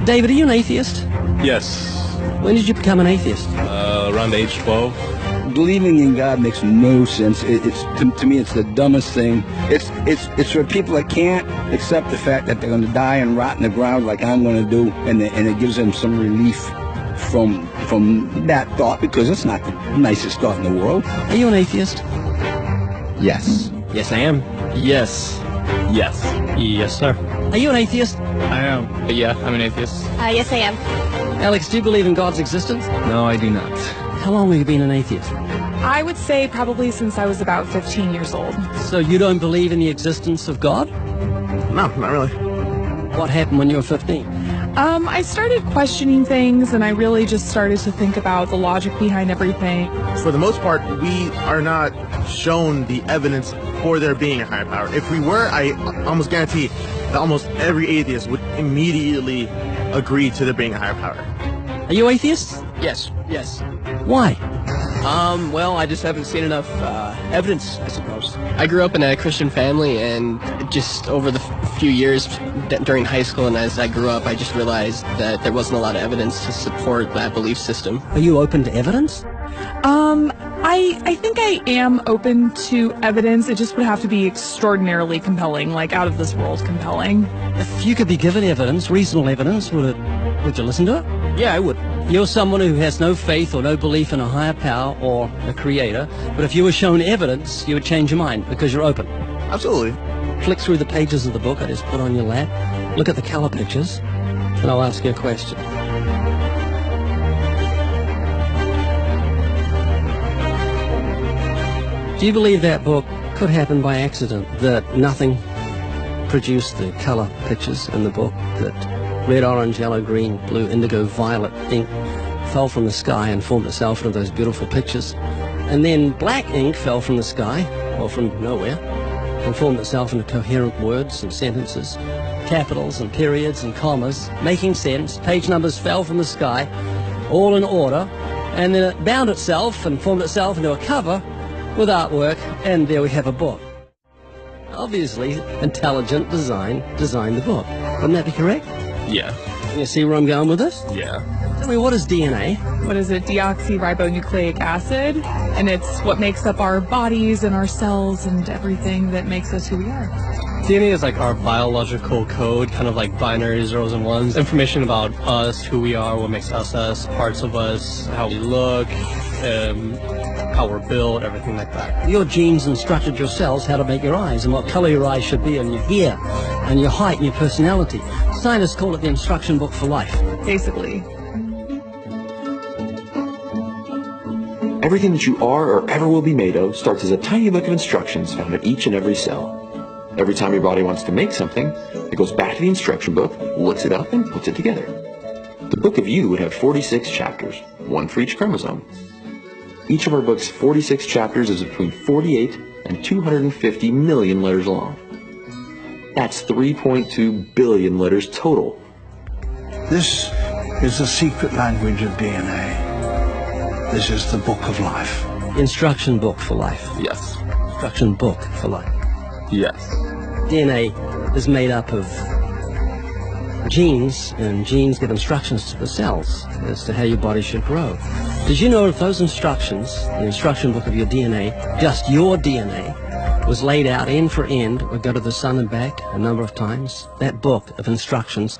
David, are you an atheist? Yes. When did you become an atheist? Around age 12. Believing in God makes no sense. To me, it's the dumbest thing. It's for people that can't accept the fact that they're going to die and rot in the ground like I'm going to do, and it gives them some relief from that thought, because it's not the nicest thought in the world. Are you an atheist? Yes. Yes, I am. Yes. Yes. Yes, sir. Are you an atheist? I am. Yeah, I'm an atheist. Yes, I am. Alex, do you believe in God's existence? No, I do not. How long have you been an atheist? I would say probably since I was about 15 years old. So you don't believe in the existence of God? No, not really. What happened when you were 15? I started questioning things, and I really just started to think about the logic behind everything. For the most part, we are not shown the evidence for there being a higher power. If we were, I almost guarantee that almost every atheist would immediately agree to there being a higher power. Are you atheists? Yes. Why? Well, I just haven't seen enough evidence, I suppose. I grew up in a Christian family, and just over the few years during high school and as I grew up, I just realized that there wasn't a lot of evidence to support that belief system. Are you open to evidence? I think I am open to evidence. It just would have to be extraordinarily compelling, like out of this world compelling. If you could be given evidence, reasonable evidence, would you listen to it? Yeah, I would. You're someone who has no faith or no belief in a higher power or a creator, but if you were shown evidence, you would change your mind because you're open. Absolutely. Flick through the pages of the book I just put on your lap, look at the color pictures, and I'll ask you a question. Do you believe that book could happen by accident, that nothing produced the color pictures in the book, that red, orange, yellow, green, blue, indigo, violet ink fell from the sky and formed itself into those beautiful pictures, and then black ink fell from the sky, or from nowhere, and formed itself into coherent words and sentences, capitals and periods and commas, making sense, page numbers fell from the sky, all in order, and then it bound itself and formed itself into a cover with artwork, and there we have a book. Obviously, intelligent design designed the book. Wouldn't that be correct? Yeah. Can you see where I'm going with this? Yeah. Tell me, what is DNA? What is it? Deoxyribonucleic acid. And it's what makes up our bodies and our cells and everything that makes us who we are. DNA is like our biological code, kind of like binary zeros and ones. Information about us, who we are, what makes us, parts of us, how we look, how we're built, everything like that. Your genes instructed your cells how to make your eyes and what color your eyes should be, and your hair, and your height, and your personality. Scientists call it the instruction book for life. Basically. Everything that you are or ever will be made of starts as a tiny book of instructions found in each and every cell. Every time your body wants to make something, it goes back to the instruction book, looks it up, and puts it together. The book of you would have 46 chapters, one for each chromosome. Each of our book's 46 chapters is between 48 and 250 million letters long. That's 3.2 billion letters total. This is the secret language of DNA. This is the book of life. Instruction book for life. Yes. Instruction book for life. Yes. DNA is made up of genes, and genes give instructions to the cells as to how your body should grow. Did you know if those instructions, the instruction book of your DNA, just your DNA, was laid out end for end, would go to the sun and back a number of times? That book of instructions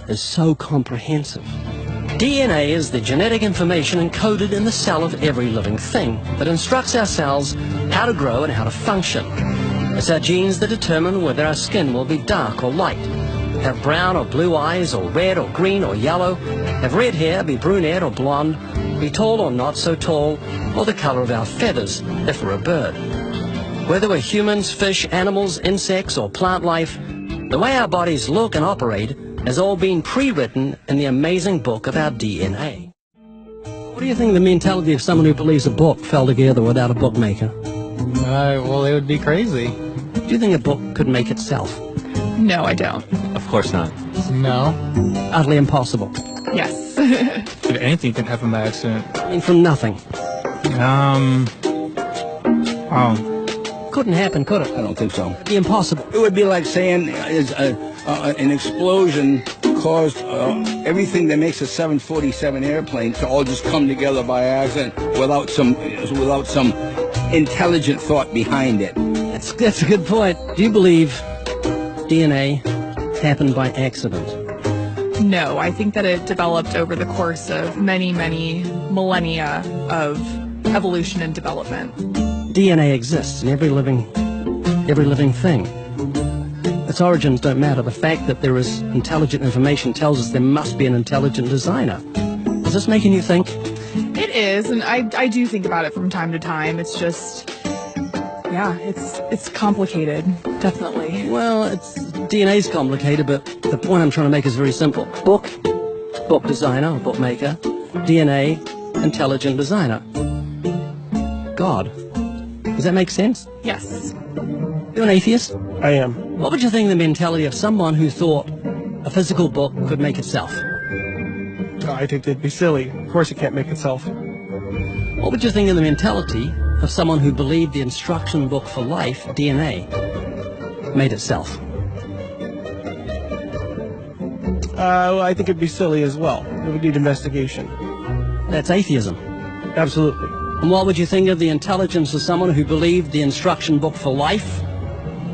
is so comprehensive. DNA is the genetic information encoded in the cell of every living thing that instructs our cells how to grow and how to function. It's our genes that determine whether our skin will be dark or light, have brown or blue eyes, or red or green or yellow, have red hair, be brunette or blonde, be tall or not so tall, or the color of our feathers if we're a bird. Whether we're humans, fish, animals, insects, or plant life, the way our bodies look and operate has all been pre-written in the amazing book of our DNA. What do you think of the mentality of someone who believes a book fell together without a bookmaker? Well, it would be crazy. Do you think a book could make itself? No, I don't. Of course not. No. Utterly impossible. Yes. Anything can happen by accident. I mean, from nothing. Couldn't happen, could it? I don't think so. It'd be impossible. It would be like saying an explosion caused everything that makes a 747 airplane to all just come together by accident without some intelligent thought behind it. That's a good point. Do you believe DNA happened by accident? No, I think that it developed over the course of many, many millennia of evolution and development. DNA exists in every living thing. Its origins don't matter. The fact that there is intelligent information tells us there must be an intelligent designer. Is this making you think? It is, and I do think about it from time to time. It's just, yeah, it's complicated, definitely. Well, DNA's complicated, but the point I'm trying to make is very simple. Book designer, bookmaker, DNA, intelligent designer. God. Does that make sense? Yes. You're an atheist? I am. What would you think of the mentality of someone who thought a physical book could make itself? I think that'd be silly. Of course it can't make itself. What would you think of the mentality of someone who believed the instruction book for life, DNA, made itself? I think it'd be silly as well. It would need investigation. That's atheism. Absolutely. And what would you think of the intelligence of someone who believed the instruction book for life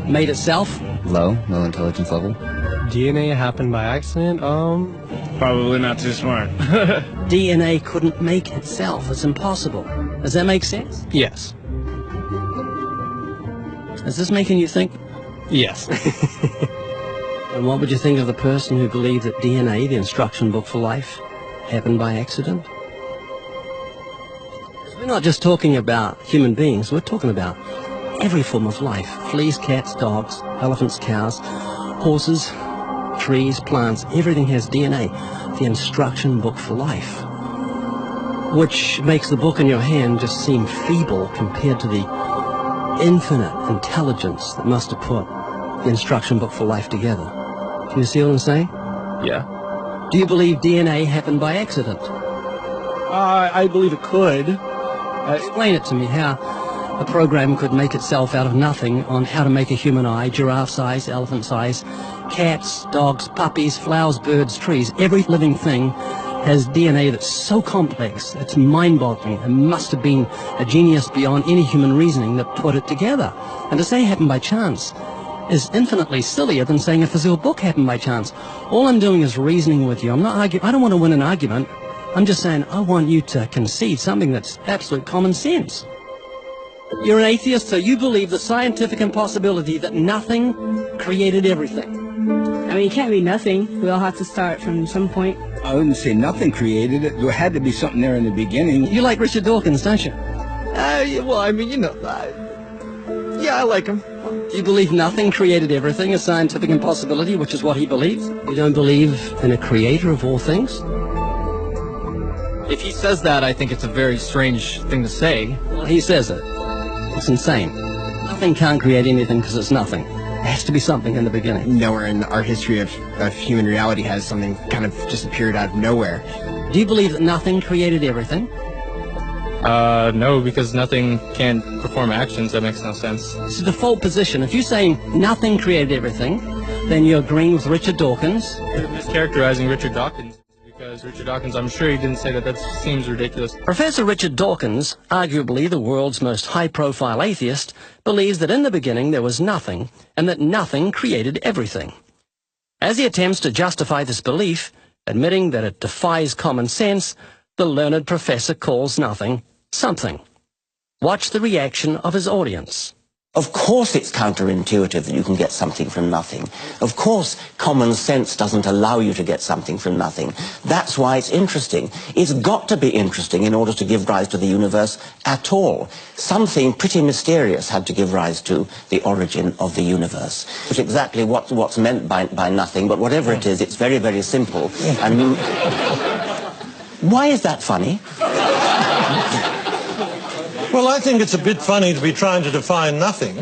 made itself? Low intelligence level. DNA happened by accident? Probably not too smart. DNA couldn't make itself. It's impossible. Does that make sense? Yes. Is this making you think? Yes. And what would you think of the person who believed that DNA, the instruction book for life, happened by accident? We're not just talking about human beings, we're talking about every form of life. Fleas, cats, dogs, elephants, cows, horses, trees, plants, everything has DNA, the instruction book for life. Which makes the book in your hand just seem feeble compared to the infinite intelligence that must have put the instruction book for life together. Can you see what I'm saying? Yeah. Do you believe DNA happened by accident? I believe it could. Explain it to me, how a program could make itself out of nothing on how to make a human eye, giraffe size, elephant size, cats, dogs, puppies, flowers, birds, trees. Every living thing has DNA that's so complex, it's mind-boggling. It must have been a genius beyond any human reasoning that put it together. And to say it happened by chance is infinitely sillier than saying a physical book happened by chance. All I'm doing is reasoning with you. I'm not arguing. I don't want to win an argument. I'm just saying I want you to concede something that's absolute common sense. You're an atheist, so you believe the scientific impossibility that nothing created everything. I mean, it can't be nothing. We all have to start from some point. I wouldn't say nothing created it. There had to be something there in the beginning. You like Richard Dawkins, don't you? Yeah, well, I mean, yeah, I like him. You believe nothing created everything, a scientific impossibility, which is what he believes? You don't believe in a creator of all things? If he says that, I think it's a very strange thing to say. Well, he says it. It's insane. Nothing can't create anything because it's nothing. There has to be something in the beginning. Nowhere in our history of human reality has something kind of just appeared out of nowhere. Do you believe that nothing created everything? No, because nothing can perform actions. That makes no sense. It's the default position. If you're saying nothing created everything, then you're agreeing with Richard Dawkins. You're mischaracterizing Richard Dawkins. Because Richard Dawkins, I'm sure he didn't say that. That seems ridiculous. Professor Richard Dawkins, arguably the world's most high-profile atheist, believes that in the beginning there was nothing, and that nothing created everything. As he attempts to justify this belief, admitting that it defies common sense, the learned professor calls nothing something. Watch the reaction of his audience. Of course it's counterintuitive that you can get something from nothing. Of course common sense doesn't allow you to get something from nothing. That's why it's interesting. It's got to be interesting in order to give rise to the universe at all. Something pretty mysterious had to give rise to the origin of the universe. Which exactly what's meant by nothing, but whatever it is, it's very, very simple. And why is that funny? Well, I think it's a bit funny to be trying to define nothing.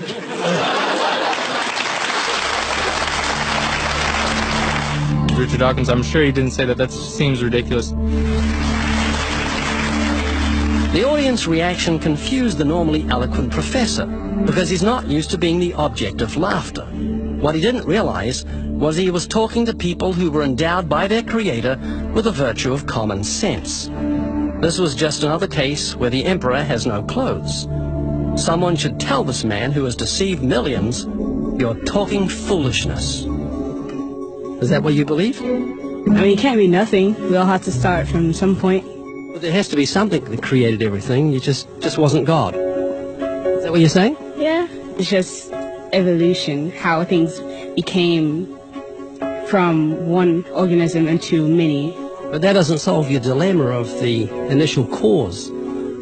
Richard Dawkins, I'm sure he didn't say that. That seems ridiculous. The audience reaction confused the normally eloquent professor because he's not used to being the object of laughter. What he didn't realize was he was talking to people who were endowed by their creator with the virtue of common sense. This was just another case where the emperor has no clothes. Someone should tell this man who has deceived millions, "You're talking foolishness." Is that what you believe? I mean, it can't be nothing. We all have to start from some point. But there has to be something that created everything. You just wasn't God. Is that what you're saying? Yeah. It's just evolution, how things became from one organism into many. But that doesn't solve your dilemma of the initial cause.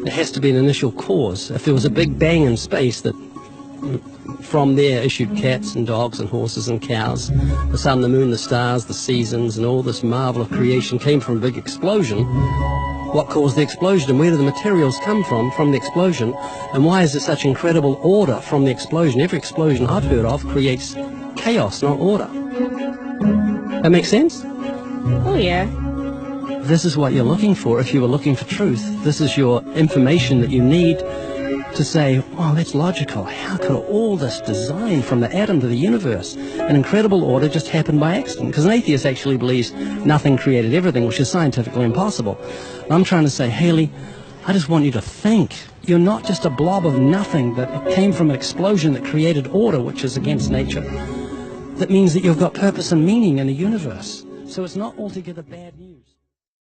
There has to be an initial cause. If there was a big bang in space that from there issued cats and dogs and horses and cows, the sun, the moon, the stars, the seasons, and all this marvel of creation came from a big explosion, what caused the explosion, and where do the materials come from the explosion, and why is there such incredible order from the explosion? Every explosion I've heard of creates chaos, not order. That makes sense? Oh, yeah. This is what you're looking for if you were looking for truth. This is your information that you need to say, oh, that's logical. How could all this design from the atom to the universe, an incredible order, just happen by accident? Because an atheist actually believes nothing created everything, which is scientifically impossible. And I'm trying to say, Haley, I just want you to think. You're not just a blob of nothing that came from an explosion that created order, which is against nature. That means that you've got purpose and meaning in the universe. So it's not altogether bad news.